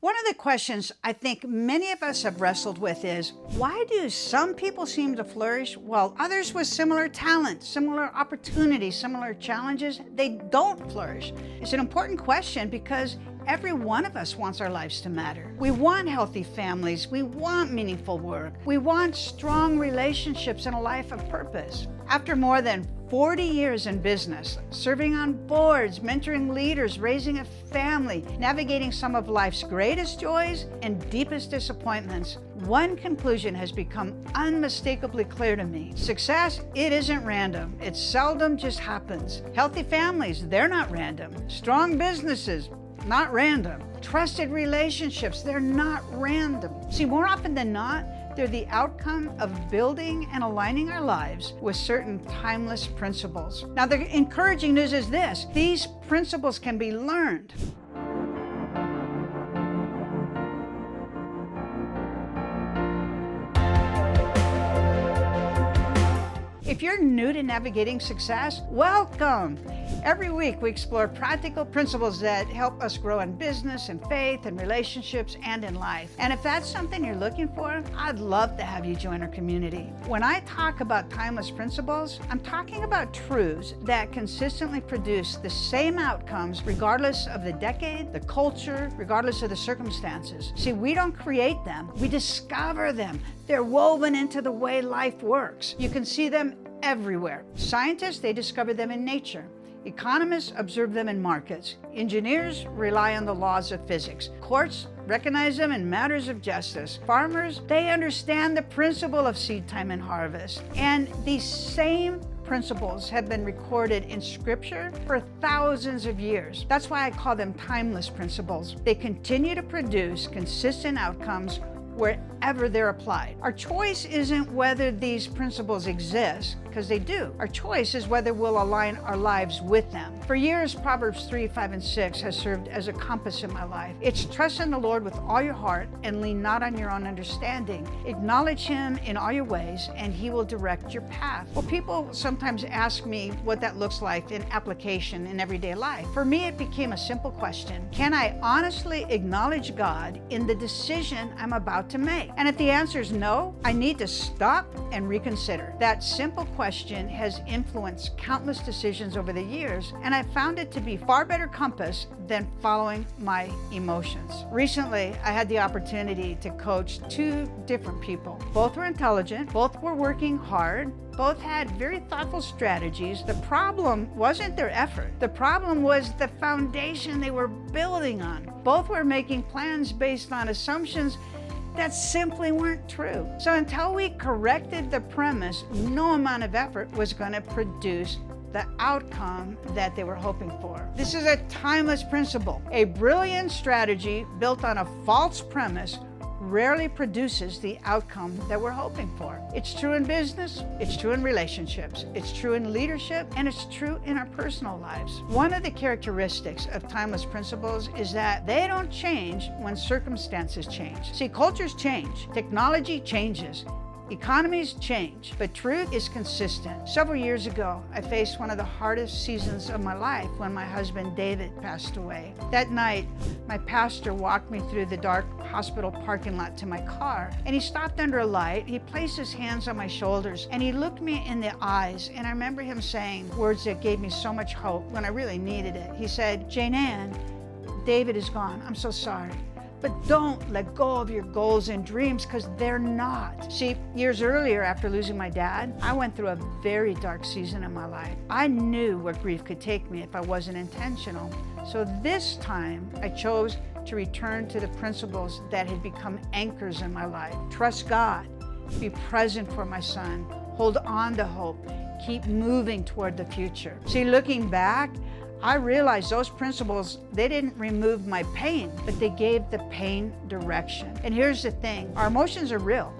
One of the questions I think many of us have wrestled with is, why do some people seem to flourish while others with similar talents, similar opportunities, similar challenges, they don't flourish? It's an important question because every one of us wants our lives to matter. We want healthy families. We want meaningful work. We want strong relationships and a life of purpose. After more than 40 years in business, serving on boards, mentoring leaders, raising a family, navigating some of life's greatest joys and deepest disappointments, one conclusion has become unmistakably clear to me. Success, it isn't random. It seldom just happens. Healthy families, they're not random. Strong businesses, not random. Trusted relationships, they're not random. See, more often than not, they're the outcome of building and aligning our lives with certain timeless principles. Now, the encouraging news is this: these principles can be learned. If you're new to navigating success, welcome. Every week we explore practical principles that help us grow in business and faith and relationships and in life. And if that's something you're looking for, I'd love to have you join our community. When I talk about timeless principles, I'm talking about truths that consistently produce the same outcomes regardless of the decade, the culture, regardless of the circumstances. See, we don't create them, we discover them. They're woven into the way life works. You can see them everywhere. Scientists, they discover them in nature. Economists observe them in markets. Engineers rely on the laws of physics. Courts recognize them in matters of justice. Farmers, they understand the principle of seed time and harvest. And these same principles have been recorded in Scripture for thousands of years. That's why I call them timeless principles. They continue to produce consistent outcomes wherever they're applied. Our choice isn't whether these principles exist, because they do. Our choice is whether we'll align our lives with them. For years, Proverbs 3, 5, and 6 has served as a compass in my life. It's trust in the Lord with all your heart and lean not on your own understanding. Acknowledge Him in all your ways and He will direct your path. Well, people sometimes ask me what that looks like in application in everyday life. For me, it became a simple question. Can I honestly acknowledge God in the decision I'm about to make? And if the answer is no, I need to stop and reconsider. That simple question has influenced countless decisions over the years, and I found it to be far better compass than following my emotions. Recently, I had the opportunity to coach two different people. Both were intelligent, both were working hard, both had very thoughtful strategies. The problem wasn't their effort. The problem was the foundation they were building on. Both were making plans based on assumptions that simply weren't true. So until we corrected the premise, no amount of effort was going to produce the outcome that they were hoping for. This is a timeless principle. A brilliant strategy built on a false premise rarely produces the outcome that we're hoping for. It's true in business, it's true in relationships, it's true in leadership, and it's true in our personal lives. One of the characteristics of timeless principles is that they don't change when circumstances change. See, cultures change, technology changes, economies change, but truth is consistent. Several years ago, I faced one of the hardest seasons of my life when my husband David passed away. That night, my pastor walked me through the dark hospital parking lot to my car, and he stopped under a light. He placed his hands on my shoulders, and he looked me in the eyes, and I remember him saying words that gave me so much hope when I really needed it. He said, "Jane Ann, David is gone. I'm so sorry. But don't let go of your goals and dreams, because they're not." See, years earlier, after losing my dad, I went through a very dark season in my life. I knew where grief could take me if I wasn't intentional. So this time, I chose to return to the principles that had become anchors in my life. Trust God, be present for my son, hold on to hope, keep moving toward the future. See, looking back, I realized those principles, they didn't remove my pain, but they gave the pain direction. And here's the thing, our emotions are real,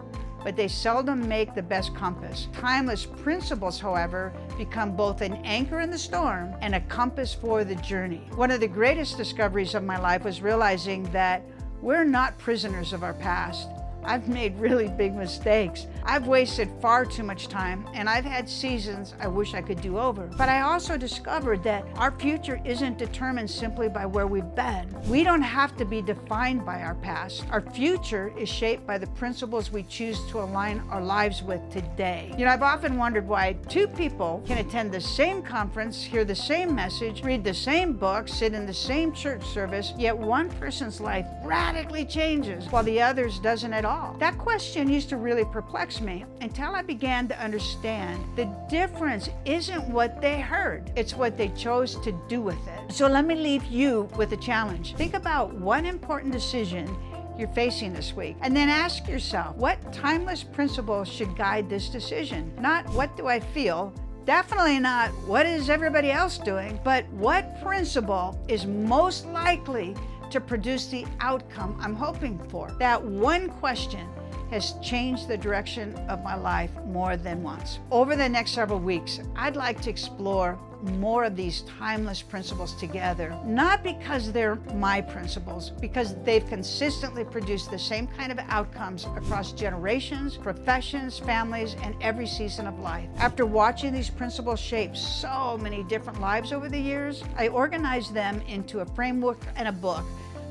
but they seldom make the best compass. Timeless principles, however, become both an anchor in the storm and a compass for the journey. One of the greatest discoveries of my life was realizing that we're not prisoners of our past. I've made really big mistakes. I've wasted far too much time, and I've had seasons I wish I could do over. But I also discovered that our future isn't determined simply by where we've been. We don't have to be defined by our past. Our future is shaped by the principles we choose to align our lives with today. I've often wondered why two people can attend the same conference, hear the same message, read the same book, sit in the same church service, yet one person's life radically changes while the other's doesn't at all. That question used to really perplex me until I began to understand the difference isn't what they heard, it's what they chose to do with it. So let me leave you with a challenge. Think about one important decision you're facing this week, and then ask yourself, what timeless principle should guide this decision? Not what do I feel, definitely not what is everybody else doing, but what principle is most likely to produce the outcome I'm hoping for. That one question has changed the direction of my life more than once. Over the next several weeks, I'd like to explore more of these timeless principles together, not because they're my principles, because they've consistently produced the same kind of outcomes across generations, professions, families, and every season of life. After watching these principles shape so many different lives over the years, I organized them into a framework and a book.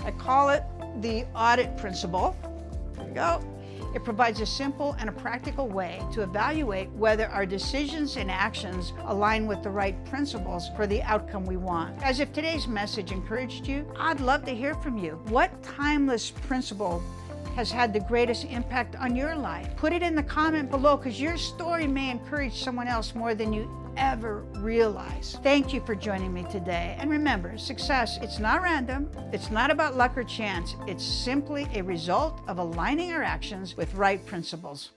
I call it the Audit Principle. There you go. It provides a simple and a practical way to evaluate whether our decisions and actions align with the right principles for the outcome we want. As if today's message encouraged you, I'd love to hear from you. What timeless principle has had the greatest impact on your life? Put it in the comment below, because your story may encourage someone else more than you ever realize. Thank you for joining me today. And remember, success, it's not random. It's not about luck or chance. It's simply a result of aligning our actions with right principles.